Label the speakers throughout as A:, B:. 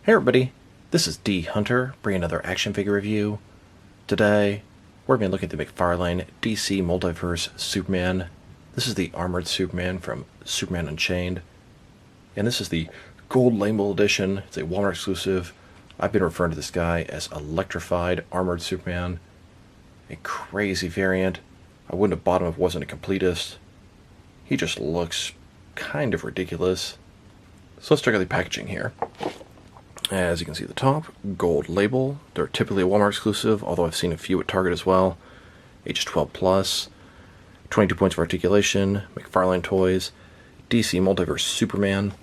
A: Hey everybody, this is D Hunter, bringing another action figure review. Today, we're going to look at the McFarlane DC Multiverse Superman. This is the armored Superman from Superman Unchained. And this is the Gold Label Edition. It's a Walmart exclusive. I've been referring to this guy as Electrified Armored Superman. A crazy variant. I wouldn't have bought him if it wasn't a completist. He just looks kind of ridiculous. So let's check out the packaging here. As you can see at the top, gold label. They're typically a Walmart exclusive, although I've seen a few at Target as well. Ages 12 plus. 22 points of articulation. McFarlane toys. DC Multiverse Superman.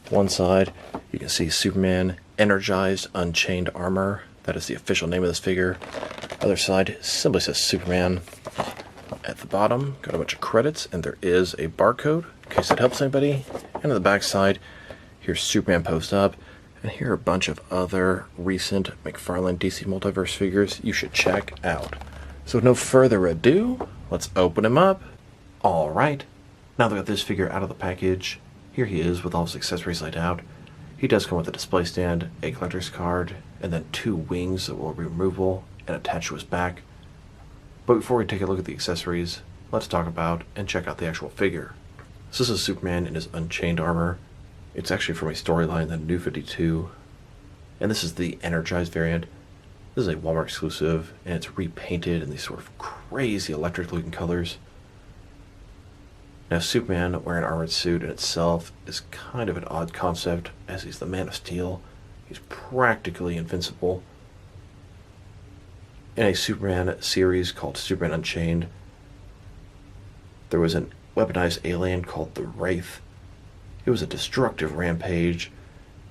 A: One side, you can see Superman Energized Unchained armor. That is the official name of this figure. Other side simply says Superman. At the bottom, got a bunch of credits, and there is a barcode in case that helps anybody. And on the back side, here's Superman posed up. And here are a bunch of other recent McFarlane DC Multiverse figures you should check out. So with no further ado, let's open him up. Alright, now that we got this figure out of the package, here he is with all his accessories laid out. He does come with a display stand, a collector's card, and then two wings that will be removable and attached to his back. But before we take a look at the accessories, let's talk about and check out the actual figure. So this is Superman in his Unchained armor. It's actually from a storyline, the New 52, and this is the Energized variant. This is a Walmart exclusive, and it's repainted in these sort of crazy electric-looking colors. Now, Superman wearing an armored suit in itself is kind of an odd concept, as he's the Man of Steel. He's practically invincible. In a Superman series called Superman Unchained, there was an weaponized alien called the Wraith. It was a destructive rampage.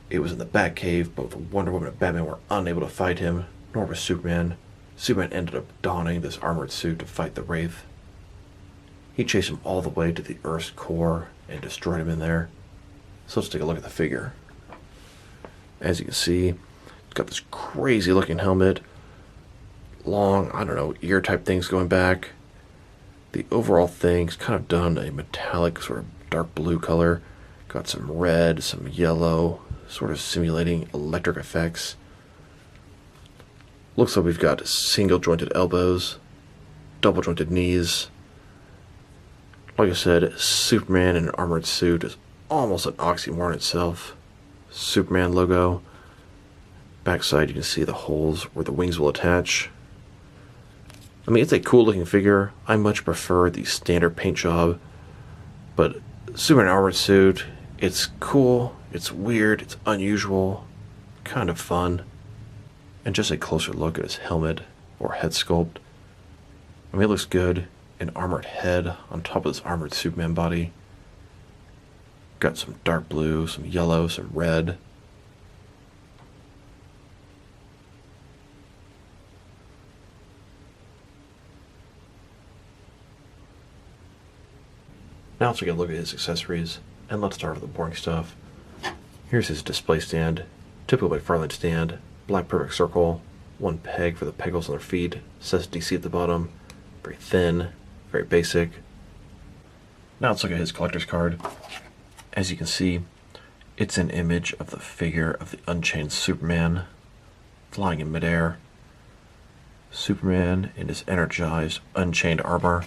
A: It was in the Batcave. Both Wonder Woman and Batman were unable to fight him, nor was Superman. Superman ended up donning this armored suit to fight the Wraith. He chased him all the way to the Earth's core and destroyed him in there. So let's take a look at the figure. As you can see, it's got this crazy looking helmet. Long, ear type things going back. The overall thing's kind of done a metallic sort of dark blue color. Got some red, some yellow, sort of simulating electric effects. Looks like we've got single jointed elbows, double jointed knees. Like I said, Superman in an armored suit is almost an oxymoron itself. Superman logo. Backside you can see the holes where the wings will attach. I mean, it's a cool looking figure. I much prefer the standard paint job, but Superman armored suit, it's cool, it's weird, it's unusual, kind of fun. And just a closer look at his helmet or head sculpt. I mean, it looks good. An armored head on top of this armored Superman body. Got some dark blue, some yellow, some red. Now let's take a look at his accessories, and let's start with the boring stuff. Here's his display stand, typical McFarlane stand, black perfect circle, one peg for the peg holes on their feet, says DC at the bottom, very thin, very basic. Now let's look at his collector's card. As you can see, it's an image of the figure of the Unchained Superman, flying in midair. Superman in his Energized Unchained armor.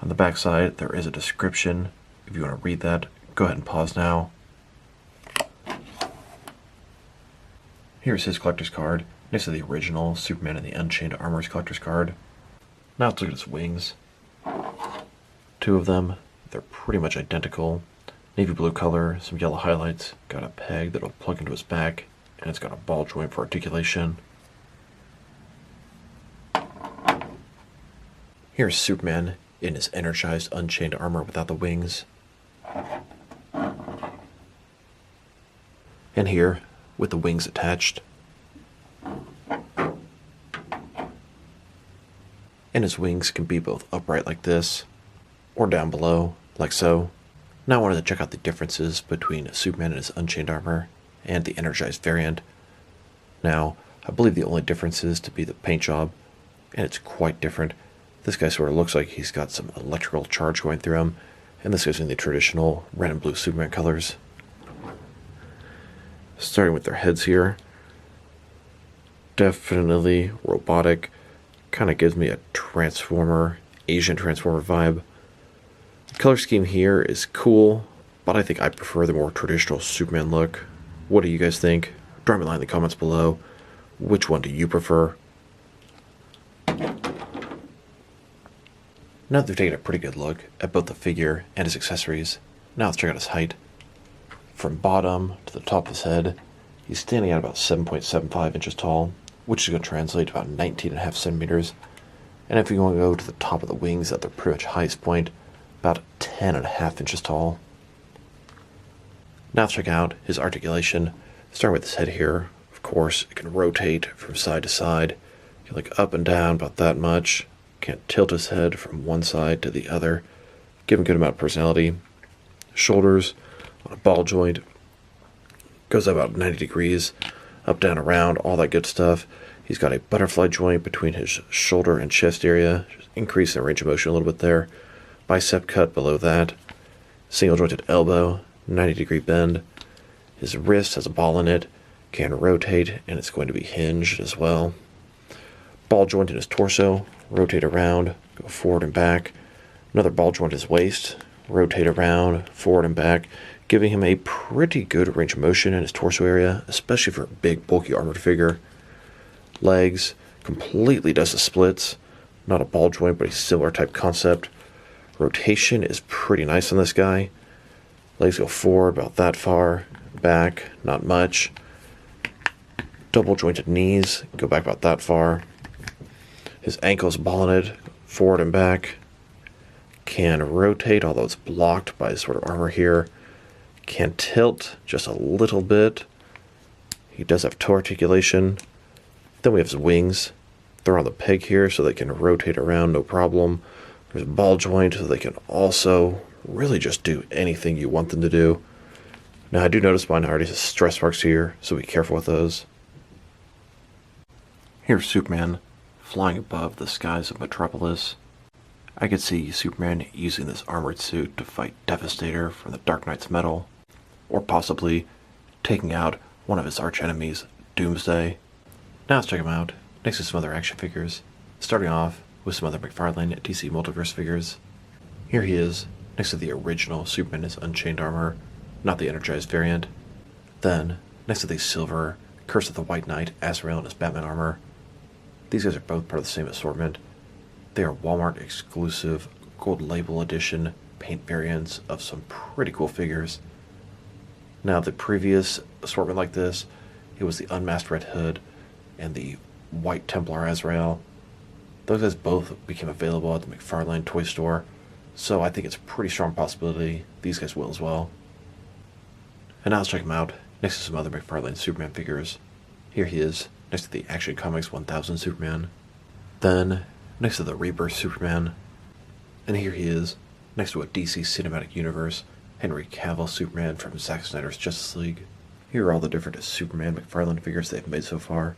A: On the back side, there is a description. If you want to read that, go ahead and pause now. Here's his collector's card. Next to the original Superman in the Unchained Armor's collector's card. Now let's look at his wings. Two of them, they're pretty much identical. Navy blue color, some yellow highlights. Got a peg that'll plug into his back, and it's got a ball joint for articulation. Here's Superman in his Energized Unchained armor without the wings. And here, with the wings attached. And his wings can be both upright like this, or down below, like so. Now I wanted to check out the differences between Superman in his Unchained armor and the Energized variant. Now, I believe the only difference is to be the paint job, and it's quite different. This guy sort of looks like he's got some electrical charge going through him, and this goes in the traditional red and blue Superman colors. Starting with their heads here. Definitely robotic. Kind of gives me a Transformer, Asian Transformer vibe. The color scheme here is cool, but I think I prefer the more traditional Superman look. What do you guys think? Drop me a line in the comments below. Which one do you prefer? Now that we've taken a pretty good look at both the figure and his accessories, now let's check out his height. From bottom to the top of his head, he's standing at about 7.75 inches tall, which is going to translate to about 19.5 centimeters. And if you want to go to the top of the wings at their pretty much highest point, about 10.5 inches tall. Now let's check out his articulation. Starting with his head here, of course, it can rotate from side to side. You can look up and down about that much. Can't tilt his head from one side to the other. Give him a good amount of personality. Shoulders on a ball joint. Goes up about 90 degrees. Up, down, around, all that good stuff. He's got a butterfly joint between his shoulder and chest area. Just increase the range of motion a little bit there. Bicep cut below that. Single jointed elbow. 90 degree bend. His wrist has a ball in it. Can rotate, and it's going to be hinged as well. Ball joint in his torso. Rotate around, go forward and back. Another ball joint in his waist. Rotate around, forward and back, giving him a pretty good range of motion in his torso area, especially for a big, bulky armored figure. Legs, completely does the splits. Not a ball joint, but a similar type concept. Rotation is pretty nice on this guy. Legs go forward about that far. Back, not much. Double jointed knees, go back about that far. His ankles balled, forward and back. Can rotate, although it's blocked by sort of armor here. Can tilt just a little bit. He does have toe articulation. Then we have his wings. They're on the peg here so they can rotate around, no problem. There's a ball joint so they can also really just do anything you want them to do. Now I do notice mine already has stress marks here, so be careful with those. Here's Superman flying above the skies of Metropolis. I could see Superman using this armored suit to fight Devastator from the Dark Knight's metal, or possibly taking out one of his archenemies, Doomsday. Now let's check him out, next to some other action figures, starting off with some other McFarlane DC Multiverse figures. Here he is, next to the original Superman in his Unchained armor, not the Energized variant. Then, next to the silver Curse of the White Knight Azrael in his Batman armor. These guys are both part of the same assortment. They are Walmart exclusive gold label edition paint variants of some pretty cool figures. Now the previous assortment like this, it was the Unmasked Red Hood and the White Templar Azrael. Those guys both became available at the McFarlane toy store, so I think it's a pretty strong possibility these guys will as well. And now let's check them out next to some other McFarlane Superman figures. Here he is, next to the Action Comics 1000 Superman. Then, next to the Rebirth Superman. And here he is, next to a DC Cinematic Universe Henry Cavill Superman from Zack Snyder's Justice League. Here are all the different Superman McFarlane figures they've made so far.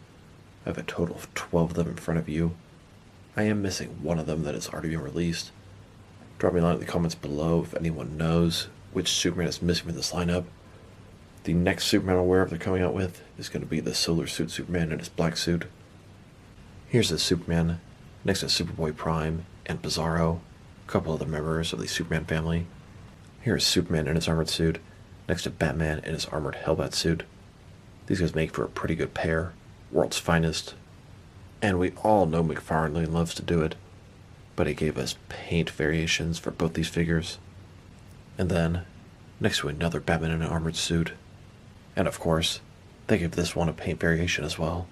A: I have a total of 12 of them in front of you. I am missing one of them that has already been released. Drop me a line in the comments below if anyone knows which Superman is missing from this lineup. The next Superman I'm aware of they're coming out with is going to be the Solar Suit Superman in his black suit. Here's the Superman next to Superboy Prime and Bizarro, a couple other members of the Superman family. Here is Superman in his armored suit next to Batman in his armored Hellbat suit. These guys make for a pretty good pair, world's finest. And we all know McFarlane loves to do it, but he gave us paint variations for both these figures. And then, next to another Batman in an armored suit. And of course, they gave this one a paint variation as well.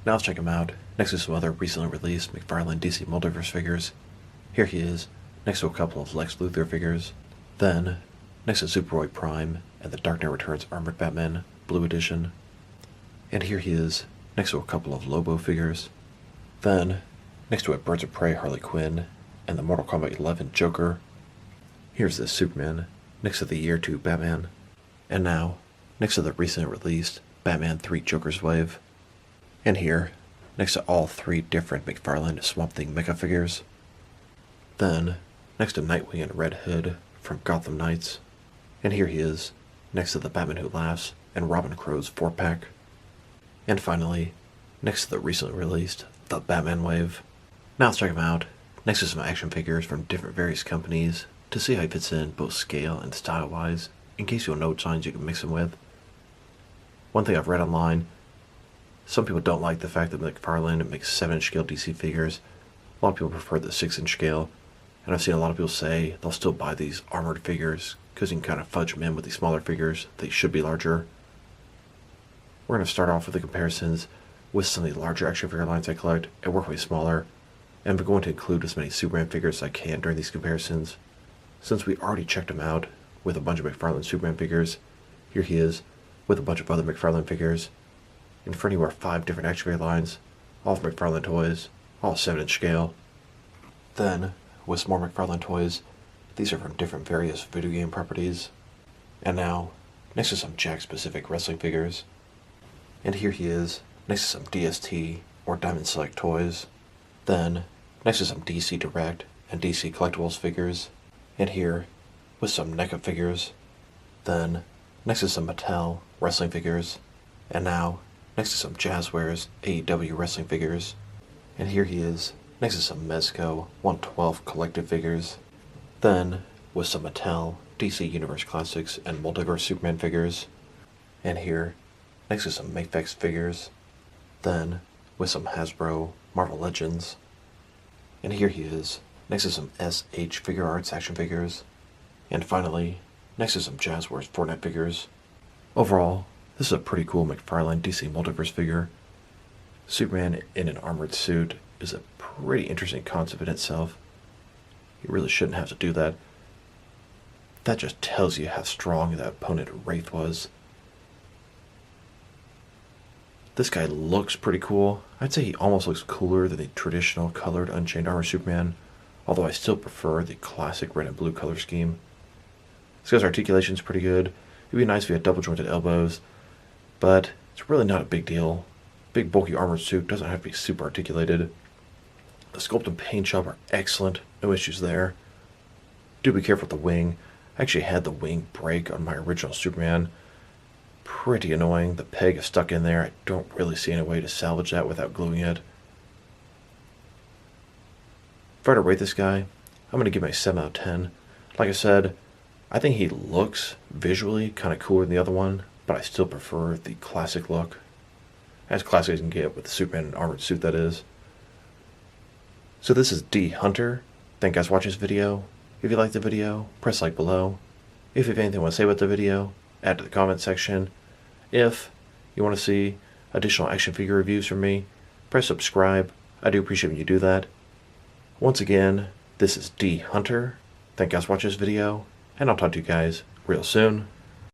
A: Now let's check him out, next to some other recently released McFarlane DC Multiverse figures. Here he is, next to a couple of Lex Luthor figures. Then, next to Superboy Prime and the Dark Knight Returns Armored Batman Blue Edition. And here he is, next to a couple of Lobo figures. Then, next to a Birds of Prey Harley Quinn and the Mortal Kombat 11 Joker. Here's the Superman, next to the Year 2 Batman. And now, next to the recently released Batman 3 Joker's Wave. And here, next to all three different McFarlane Swamp Thing mecha figures. Then, next to Nightwing and Red Hood from Gotham Knights. And here he is, next to the Batman Who Laughs and Robin Crow's 4-pack. And finally, next to the recently released The Batman Wave. Now let's check them out, next to some action figures from different various companies, to see how he fits in both scale and style-wise, in case you know what signs you can mix him with. One thing I've read online, some people don't like the fact that McFarlane makes 7-inch scale DC figures. A lot of people prefer the 6-inch scale, and I've seen a lot of people say they'll still buy these armored figures because you can kind of fudge them in with these smaller figures. They should be larger. We're going to start off with the comparisons with some of the larger action figure lines I collect and work way smaller, and I'm going to include as many Superman figures as I can during these comparisons. Since we already checked him out with a bunch of McFarlane Superman figures, here he is with a bunch of other McFarlane figures. In front of you are 5 different action figure lines, all from McFarlane toys, all 7-inch scale. Then, with some more McFarlane toys, these are from different various video game properties. And now, next to some Jack-specific wrestling figures. And here he is, next to some DST or Diamond Select toys. Then, next to some DC Direct and DC Collectibles figures. And here, with some NECA figures. Then, next to some Mattel wrestling figures. And now, next to some Jazzwares AEW wrestling figures. And here he is, next to some Mezco 112 collective figures. Then, with some Mattel DC Universe Classics and Multiverse Superman figures. And here, next to some Mafex figures. Then, with some Hasbro Marvel Legends. And here he is, next to some SH Figure Arts action figures. And finally, next to some Jazzwares Fortnite figures. Overall, this is a pretty cool McFarlane DC Multiverse figure. Superman in an armored suit is a pretty interesting concept in itself. You really shouldn't have to do that. That just tells you how strong that opponent Wraith was. This guy looks pretty cool. I'd say he almost looks cooler than the traditional colored Unchained armor Superman, although I still prefer the classic red and blue color scheme. This guy's articulation is pretty good. It'd be nice if he had double jointed elbows, but it's really not a big deal. Big bulky armored suit doesn't have to be super articulated. The sculpt and paint job are excellent, no issues there. Do be careful with the wing. I actually had the wing break on my original Superman. Pretty annoying. The peg is stuck in there. I don't really see any way to salvage that without gluing it. If I were to rate this guy, I'm going to give him a 7 out of 10. Like I said, I think he looks visually kind of cooler than the other one, but I still prefer the classic look. As classic as you can get with the Superman in an armored suit, that is. So this is D Hunter. Thank you guys for watching this video. If you liked the video, press like below. If you have anything you want to say about the video, add to the comment section. If you want to see additional action figure reviews from me, press subscribe. I do appreciate when you do that. Once again, this is D Hunter. Thank you guys for watching this video, and I'll talk to you guys real soon.